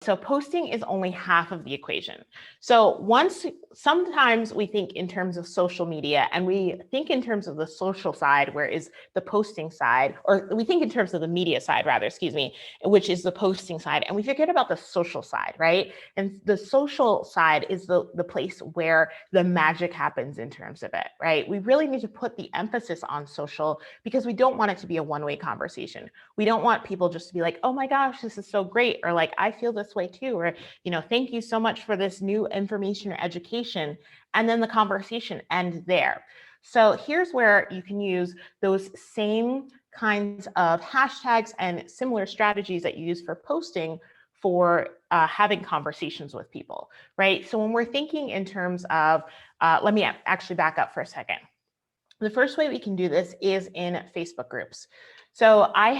So posting is only half of the equation. So sometimes we think in terms of social media, and we think in terms of the social side, where is the posting side, or we think in terms of the media side rather, excuse me, which is the posting side, and we forget about the social side, right? And the social side is the place where the magic happens in terms of it, right? We really need to put the emphasis on social because we don't want it to be a one-way conversation. We don't want people just to be like, oh my gosh, this is so great, or like, I feel this way too, or, thank you so much for this new information or education, and then the conversation ends there. So here's where you can use those same kinds of hashtags and similar strategies that you use for posting for having conversations with people, right? So when we're thinking in terms of, let me actually back up for a second. The first way we can do this is in Facebook groups. So I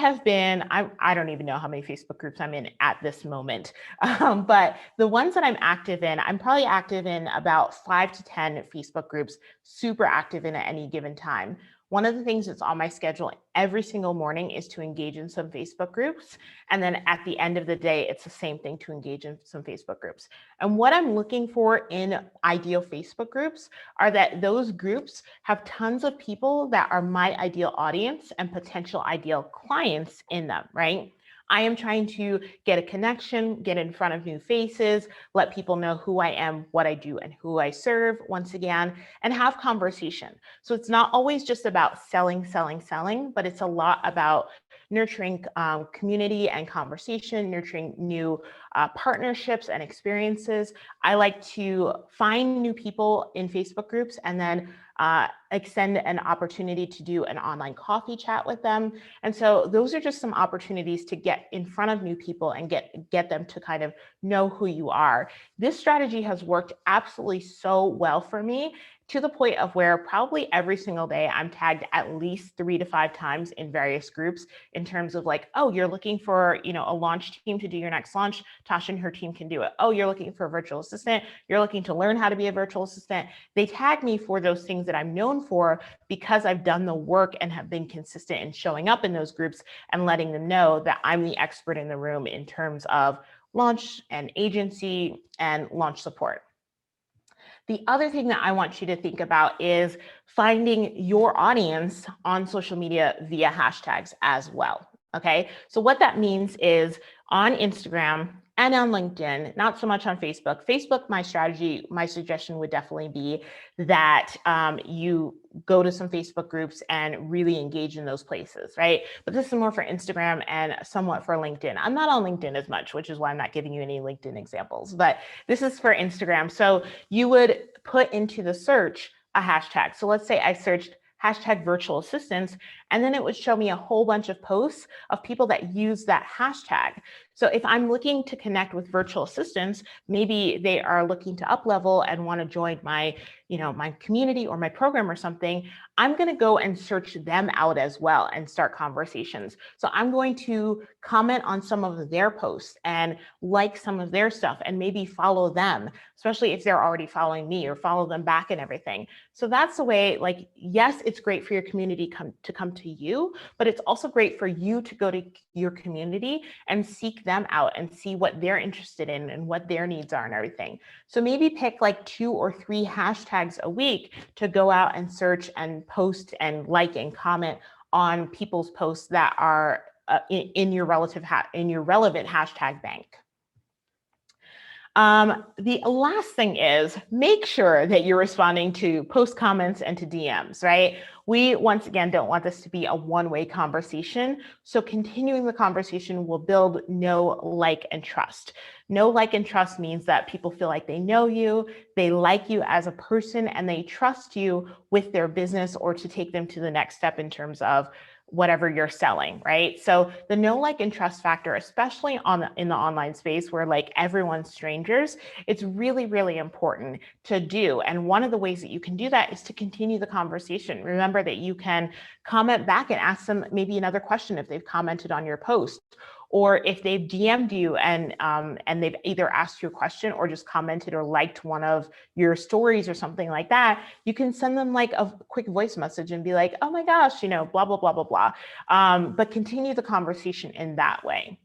don't even know how many Facebook groups I'm in at this moment, but the ones that I'm active in, I'm probably active in about 5 to 10 Facebook groups, super active in at any given time. One of the things that's on my schedule every single morning is to engage in some Facebook groups. And then at the end of the day, it's the same thing to engage in some Facebook groups. And what I'm looking for in ideal Facebook groups are that those groups have tons of people that are my ideal audience and potential ideal clients in them, right? I am trying to get a connection, get in front of new faces, let people know who I am, what I do, and who I serve, once again, and have conversation. So it's not always just about selling, but it's a lot about nurturing community and conversation, nurturing new partnerships and experiences. I like to find new people in Facebook groups and then extend an opportunity to do an online coffee chat with them. And so those are just some opportunities to get in front of new people and get them to kind of know who you are. This strategy has worked absolutely so well for me, to the point of where probably every single day I'm tagged at least 3 to 5 times in various groups in terms of like, oh, you're looking for, a launch team to do your next launch, Tasha and her team can do it. Oh, you're looking for a virtual assistant, you're looking to learn how to be a virtual assistant. They tag me for those things that I'm known for because I've done the work and have been consistent in showing up in those groups and letting them know that I'm the expert in the room in terms of launch and agency and launch support. The other thing that I want you to think about is finding your audience on social media via hashtags as well. Okay, so what that means is on Instagram and on LinkedIn, not so much on Facebook. Facebook, my suggestion would definitely be that you go to some Facebook groups and really engage in those places, right? But this is more for Instagram and somewhat for LinkedIn. I'm not on LinkedIn as much, which is why I'm not giving you any LinkedIn examples, but this is for Instagram. So you would put into the search a hashtag. So let's say I searched hashtag virtual assistants, and then it would show me a whole bunch of posts of people that use that hashtag. So if I'm looking to connect with virtual assistants, maybe they are looking to up level and want to join my, my community or my program or something, I'm going to go and search them out as well and start conversations. So I'm going to comment on some of their posts and like some of their stuff and maybe follow them, especially if they're already following me, or follow them back and everything. So that's the way, like, yes, it's great for your community to come to you, but it's also great for you to go to your community and seek them out and see what they're interested in and what their needs are and everything. So maybe pick like 2 or 3 hashtags a week to go out and search and post and like and comment on people's posts that are in your relevant hashtag bank. The last thing is make sure that you're responding to post comments and to DMs, right? We, once again, don't want this to be a one-way conversation. So continuing the conversation will build know, like, and trust. Know, like, and trust means that people feel like they know you, they like you as a person, and they trust you with their business or to take them to the next step in terms of whatever you're selling, right? So the know, like, and trust factor, especially in the online space where like everyone's strangers, it's really, really important to do. And one of the ways that you can do that is to continue the conversation. Remember that you can comment back and ask them maybe another question if they've commented on your post, or if they've DM'd you and they've either asked you a question or just commented or liked one of your stories or something like that, you can send them like a quick voice message and be like, oh my gosh, blah, blah, blah, blah, blah. But continue the conversation in that way.